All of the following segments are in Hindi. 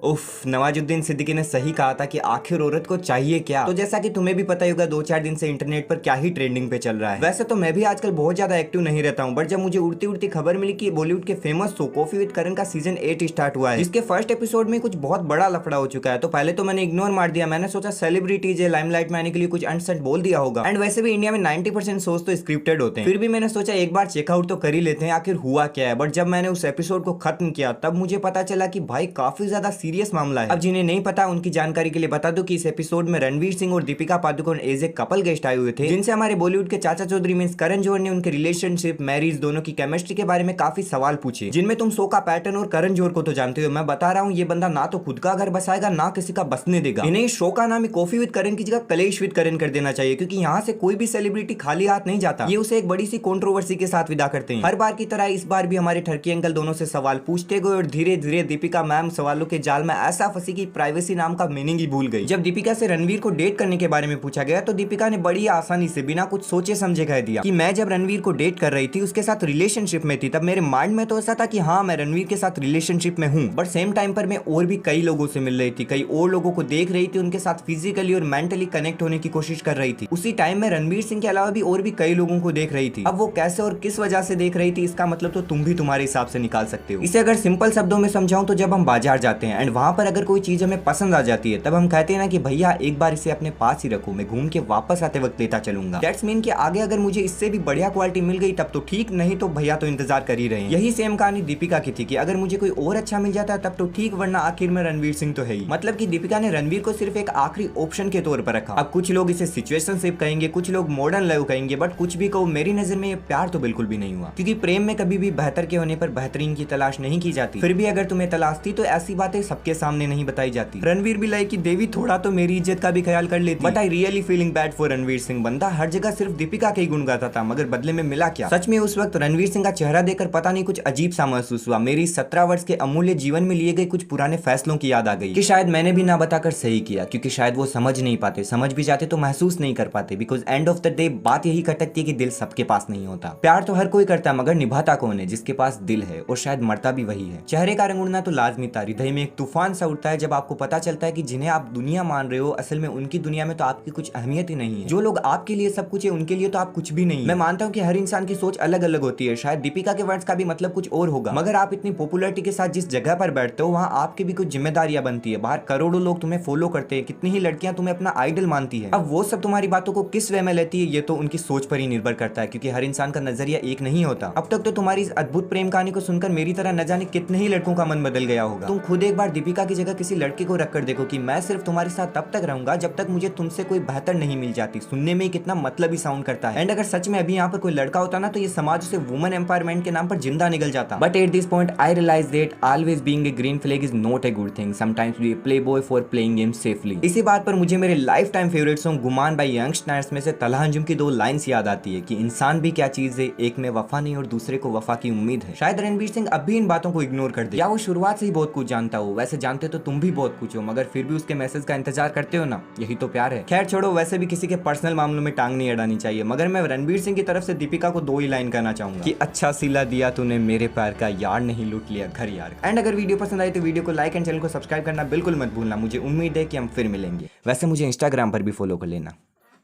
उफ, नवाजुद्दीन सिद्दीकी ने सही कहा था कि आखिर औरत को चाहिए क्या। तो जैसा कि तुम्हें भी पता ही होगा, 2-4 दिन से इंटरनेट पर क्या ही ट्रेंडिंग पे चल रहा है। वैसे तो मैं भी आजकल बहुत ज्यादा एक्टिव नहीं रहता हूँ, बट जब मुझे उड़ती उड़ती खबर मिली कि बॉलीवुड के फेमस शो कॉफी विद करण का सीजन 8 स्टार्ट हुआ है, जिसके फर्स्ट एपिसोड में कुछ बहुत बड़ा लफड़ा हो चुका है, तो पहले तो मैंने इग्नोर मार दिया। मैंने सोचा सेलिब्रिटीज है, लाइमलाइट में आने के लिए कुछ अनसट बोल दिया होगा। एंड वैसे भी इंडिया में 90% शोज तो स्क्रिप्टेड होते हैं, फिर भी मैंने सोचा एक बार चेकआउट तो कर ही लेते हैं आखिर हुआ क्या है। बट जब मैंने उस एपिसोड को खत्म किया तब मुझे पता चला कि भाई काफी ज्यादा सीरियस मामला है। अब जिन्हें नहीं पता उनकी जानकारी के लिए बता दूं कि इस एपिसोड में रणवीर सिंह और Deepika Padukone as a couple guest आए हुए थे, जिनसे हमारे बॉलीवुड के चाचा चौधरी मींस करण जौहर ने उनके रिलेशनशिप, मैरिज, दोनों की केमिस्ट्री के बारे में काफी सवाल पूछे, जिनमें तुम शो का पैटर्न और करण जौहर को तो जानते हो। मैं बता रहा हूँ, ये बंदा ना तो खुद का घर बसाएगा ना किसी का बसने देगा। इन्हें शो का नाम कॉफी विद करण की जगह कलेश विद करण कर देना चाहिए, क्योंकि यहाँ से कोई भी सेलिब्रिटी खाली हाथ नहीं जाता। ये उसे एक बड़ी सी कंट्रोवर्सी के साथ विदा करते हैं। हर बार की तरह इस बार भी हमारे ठरकी अंकल दोनों से सवाल पूछते गए और धीरे धीरे दीपिका मैम सवालों के जाल में ऐसा फंसी कि प्राइवेसी नाम का मीनिंग ही भूल गई। जब दीपिका से रणवीर को डेट करने के बारे में पूछा गया तो दीपिका ने बड़ी आसानी से बिना कुछ सोचे समझे कह दिया कि मैं जब रणवीर को डेट कर रही थी, उसके साथ रिलेशनशिप में थी, तब मेरे माइंड में तो ऐसा था कि हाँ मैं रणवीर के साथ रिलेशनशिप में हूँ, बट सेम टाइम पर मैं और भी कई लोगों से मिल रही थी, कई और लोगों को देख रही थी, उनके साथ फिजिकली और मेंटली कनेक्ट होने की कोशिश कर रही थी। उसी टाइम में रणवीर सिंह के अलावा भी और भी कई लोगों को देख रही थी। अब वो कैसे और किस वजह से देख रही थी, इसका मतलब तो तुम भी तुम्हारे हिसाब से निकाल सकते हो। इसे अगर सिंपल शब्दों में समझाऊं तो जब हम बाजार जाते हैं एंड वहां पर अगर कोई चीज हमें पसंद आ जाती है, तब हम कहते हैं ना कि भैया एक बार इसे अपने पास ही रखो, मैं घूम के वापस आते वक्त लेता चलूंगा। दैट्स मीन कि आगे अगर मुझे इससे भी बढ़िया क्वालिटी मिल गई तब तो ठीक, नहीं तो भैया तो इंतजार कर ही रहे हैं। यही सेम कहानी दीपिका की थी कि अगर मुझे कोई और अच्छा मिल जाता है तब तो ठीक, वरना आखिर में रणवीर सिंह तो है ही। मतलब कि दीपिका ने रणवीर को सिर्फ एक आखिरी ऑप्शन के तौर पर रखा। अब कुछ लोग इसे सिचुएशनशिप कहेंगे, कुछ लोग मॉडर्न लव कहेंगे, बट कुछ भी कहो, मेरी नजर में ये प्यार तो बिल्कुल भी नहीं हुआ, क्योंकि प्रेम में कभी भी बेहतर के होने पर बेहतरीन की तलाश नहीं की जाती। फिर भी अगर तुम्हें तलाश थी तो ऐसी बातें सबके सामने नहीं बताई जाती। रणवीर भी लाइक कि देवी थोड़ा तो मेरी इज्जत का भी ख्याल कर लेती। But I really feeling bad for Ranveer Singh. बंदा हर जगह सिर्फ दीपिका के ही गुण गाता था, मगर बदले में मिला क्या? सच में उस वक्त रणवीर सिंह का चेहरा देखकर पता नहीं कुछ अजीब सा महसूस हुआ। मेरी 17 वर्ष के अमूल्य जीवन में लिए गए कुछ पुराने फैसलों की याद आ गई कि शायद मैंने भी ना बताकर सही किया, क्योंकि शायद वो समझ नहीं पाते, समझ भी जाते तो महसूस नहीं कर पाते। Because end of the day बात यही खटकती है कि दिल सबके पास नहीं होता। प्यार तो हर कोई करता है, मगर निभाता कौन है? जिसके पास दिल है, और शायद मरता भी वही है। चेहरे का रंग उड़ना तो लाजमी था, हृदय में एक तूफान सा उठता है जब आपको पता चलता है कि जिन्हें आप दुनिया मान रहे हो, असल में उनकी दुनिया में तो आपकी कुछ अहमियत ही नहीं है। जो लोग आपके लिए सब कुछ है, उनके लिए तो आप कुछ भी नहीं। मैं मानता हूँ कि हर इंसान की सोच अलग अलग होती है, शायद दीपिका के वर्ड्स का भी मतलब कुछ और होगा, मगर आप इतनी पॉपुलैरिटी के साथ जिस जगह पर बैठते हो, वहाँ आपकी भी कुछ जिम्मेदारियां बनती है। बाहर करोड़ों लोग तुम्हें फॉलो करते हैं, कितनी ही लड़कियां तुम्हें अपना आइडल मानती है। अब वो सब तुम्हारी बातों को किस वे में लेती है, ये तो उनकी सोच पर ही निर्भर करता है, क्योंकि हर इंसान का नजरिया एक नहीं होता। अब तक तो तुम्हारी इस अद्भुत प्रेम कहानी को सुनकर मेरी तरह न जाने कितने ही लड़कों का मन बदल गया होगा। तुम खुद एक बार दीपिका की जगह किसी लड़के को रखकर देखो कि मैं सिर्फ तुम्हारे साथ तब तक रहूंगा जब तक मुझे तुमसे कोई बेहतर नहीं मिल जाती। सुनने में कितना मतलबी साउंड करता है। एंड अगर सच में अभी यहाँ पर कोई लड़का होता ना, तो ये समाज से वुमेन एम्पावरमेंट के नाम पर जिंदा निकल जाता। But at this point I realize that always being a green flag is not a good thing. Sometimes be a playboy for playing game safely. इसी बात पर मुझे मेरे life time favourite song Gumaan by youngsters में से तलहा अंजुम की 2 लाइन्स याद आती है कि इंसान भी क्या चीज है, एक में वफा नहीं और दूसरे को वफा की उम्मीद है। शायद रणवीर सिंह अब भी इन बातों को इग्नोर कर दे, या वो शुरुआत से ही बहुत कुछ जानता हो। वैसे जानते तो तुम भी बहुत कुछ हो, मगर फिर भी उसके मैसेज का इंतजार करते हो ना, यही तो प्यार है। खैर छोड़ो, वैसे भी किसी के पर्सनल मामलों में टांग नहीं अड़ानी चाहिए, मगर मैं रणवीर सिंह की तरफ से दीपिका को 2 ही लाइन कहना चाहूंगा कि अच्छा सिला दिया तूने मेरे प्यार का, यार नहीं लूट लिया घर यार। एंड अगर वीडियो पसंद आई तो वीडियो को लाइक एंड चैनल को सब्सक्राइब करना बिल्कुल मत भूलना। मुझे उम्मीद है कि हम फिर मिलेंगे। वैसे मुझे इंस्टाग्राम पर भी फॉलो कर लेना।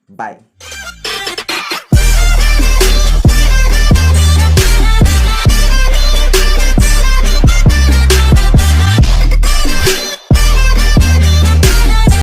बाय।